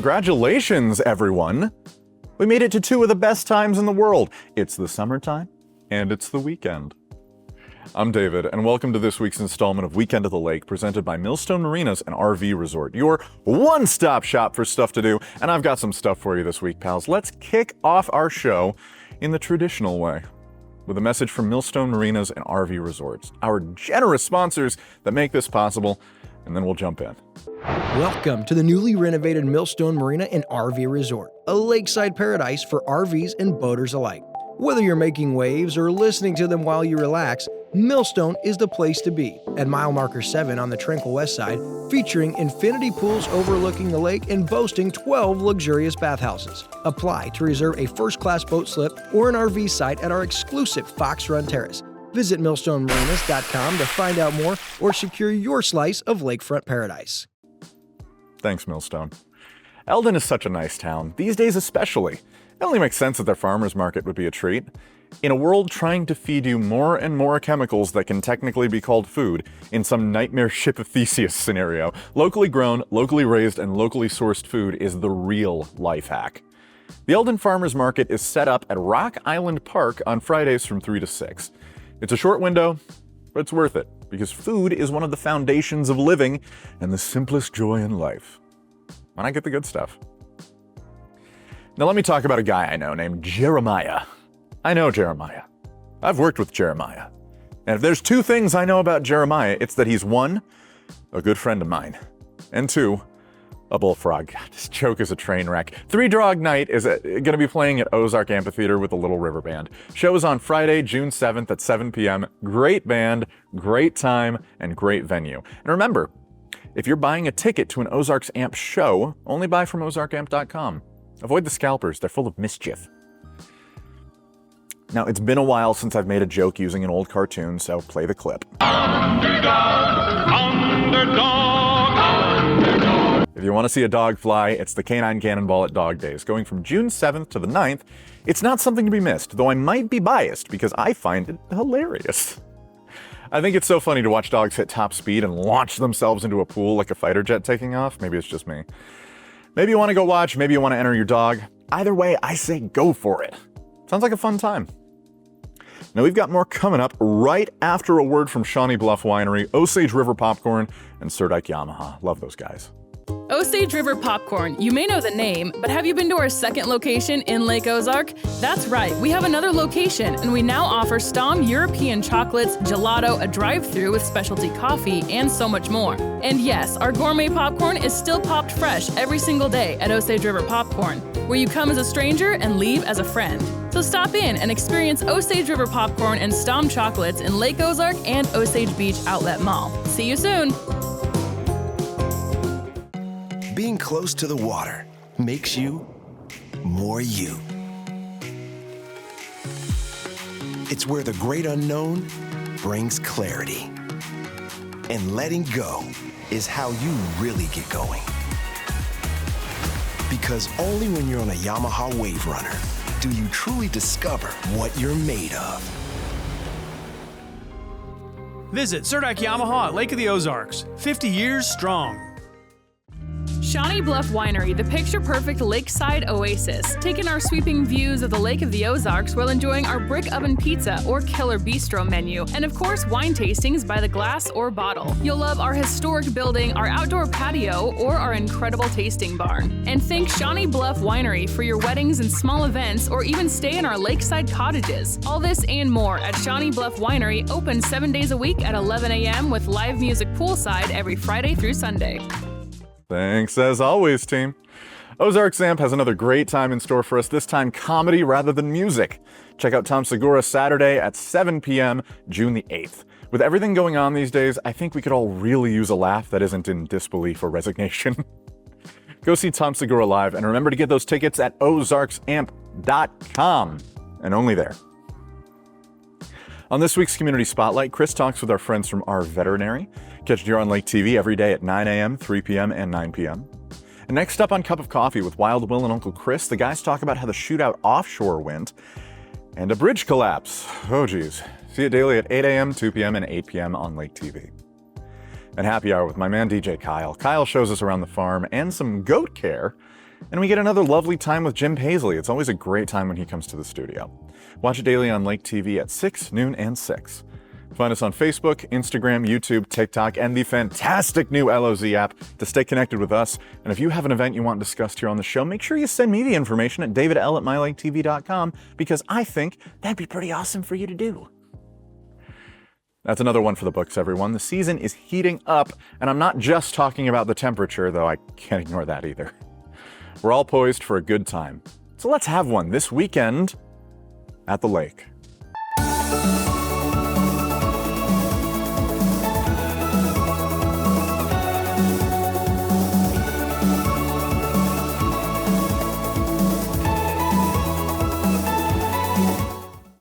Congratulations, everyone! We made it to 2 of the best times in the world. It's the summertime, and it's the weekend. I'm David, and welcome to this week's installment of Weekend at the Lake, presented by Millstone Marinas and RV Resort, your one-stop shop for stuff to do, and I've got some stuff for you this week, pals. Let's kick off our show in the traditional way, with a message from Millstone Marinas and RV Resorts, our generous sponsors that make this possible, and then we'll jump in. Welcome to the newly renovated Millstone Marina and RV Resort, a lakeside paradise for RVs and boaters alike. Whether you're making waves or listening to them while you relax, Millstone is the place to be. At mile marker 7 on the tranquil west side, featuring infinity pools overlooking the lake and boasting 12 luxurious bathhouses. Apply to reserve a first-class boat slip or an RV site at our exclusive Fox Run Terrace. Visit millstonemarinas.com to find out more or secure your slice of lakefront paradise. Thanks, Millstone. Eldon is such a nice town, these days especially. It only makes sense that their farmers market would be a treat. In a world trying to feed you more and more chemicals that can technically be called food, in some nightmare ship of Theseus scenario, locally grown, locally raised, and locally sourced food is the real life hack. The Eldon Farmers Market is set up at Rock Island Park on Fridays from 3 to 6. It's a short window, but it's worth it, because food is one of the foundations of living and the simplest joy in life. Why not get the good stuff? Now let me talk about a guy I know named Jeremiah. I know Jeremiah. I've worked with Jeremiah. And if there's 2 things I know about Jeremiah, it's that he's 1, a good friend of mine, and 2, a bullfrog. God, this joke is a train wreck. 3 Dog Night is going to be playing at Ozarks Amphitheater with the Little River Band. Show is on Friday, June 7th at 7 p.m. Great band, great time, and great venue. And remember, if you're buying a ticket to an Ozarks Amp show, only buy from ozarkamp.com. Avoid the scalpers, they're full of mischief. Now, it's been a while since I've made a joke using an old cartoon, so play the clip. Underdog, underdog, underdog. If you want to see a dog fly, it's the Canine Cannonball at Dog Days, going from June 7th to the 9th. It's not something to be missed, though I might be biased because I find it hilarious. I think it's so funny to watch dogs hit top speed and launch themselves into a pool like a fighter jet taking off. Maybe it's just me. Maybe you want to go watch, maybe you want to enter your dog. Either way, I say go for it. Sounds like a fun time. Now we've got more coming up right after a word from Shawnee Bluff Winery, Osage River Popcorn, and Surdike Yamaha. Love those guys. Osage River Popcorn. You may know the name, but have you been to our second location in Lake Ozark? That's right, we have another location, and we now offer Stom European chocolates, gelato, a drive-thru with specialty coffee, and so much more. And yes, our gourmet popcorn is still popped fresh every single day at Osage River Popcorn, where you come as a stranger and leave as a friend. So stop in and experience Osage River Popcorn and Stom chocolates in Lake Ozark and Osage Beach Outlet Mall. See you soon! Being close to the water makes you more you. It's where the great unknown brings clarity. And letting go is how you really get going. Because only when you're on a Yamaha Wave Runner do you truly discover what you're made of. Visit Surdike Yamaha at Lake of the Ozarks, 50 years strong. Shawnee Bluff Winery, the picture-perfect lakeside oasis. Take in our sweeping views of the Lake of the Ozarks while enjoying our brick oven pizza or killer bistro menu, and of course wine tastings by the glass or bottle. You'll love our historic building, our outdoor patio, or our incredible tasting barn. And think Shawnee Bluff Winery for your weddings and small events, or even stay in our lakeside cottages. All this and more at Shawnee Bluff Winery, open 7 days a week at 11 a.m. with live music poolside every Friday through Sunday. Thanks as always, team. Ozarks Amp has another great time in store for us, this time comedy rather than music. Check out Tom Segura Saturday at 7 p.m., June the 8th. With everything going on these days, I think we could all really use a laugh that isn't in disbelief or resignation. Go see Tom Segura live, and remember to get those tickets at ozarksamp.com, and only there. On this week's Community Spotlight, Chris talks with our friends from our veterinary. Catch Deer on Lake TV every day at 9 a.m., 3 p.m., and 9 p.m. And next up on Cup of Coffee with Wild Will and Uncle Chris, the guys talk about how the shootout offshore went and a bridge collapse. Oh geez. See it daily at 8 a.m., 2 p.m., and 8 p.m. on Lake TV. And happy hour with my man DJ Kyle. Kyle shows us around the farm and some goat care And we get another lovely time with Jim Paisley. It's always a great time when he comes to the studio. Watch it daily on Lake TV at 6, noon, and 6. Find us on Facebook, Instagram, YouTube, TikTok, and the fantastic new LOZ app to stay connected with us. And if you have an event you want discussed here on the show, make sure you send me the information at davidl@mylaketv.com, because I think that'd be pretty awesome for you to do. That's another one for the books, everyone. The season is heating up, and I'm not just talking about the temperature, though I can't ignore that either. We're all poised for a good time. So let's have one this weekend at the lake.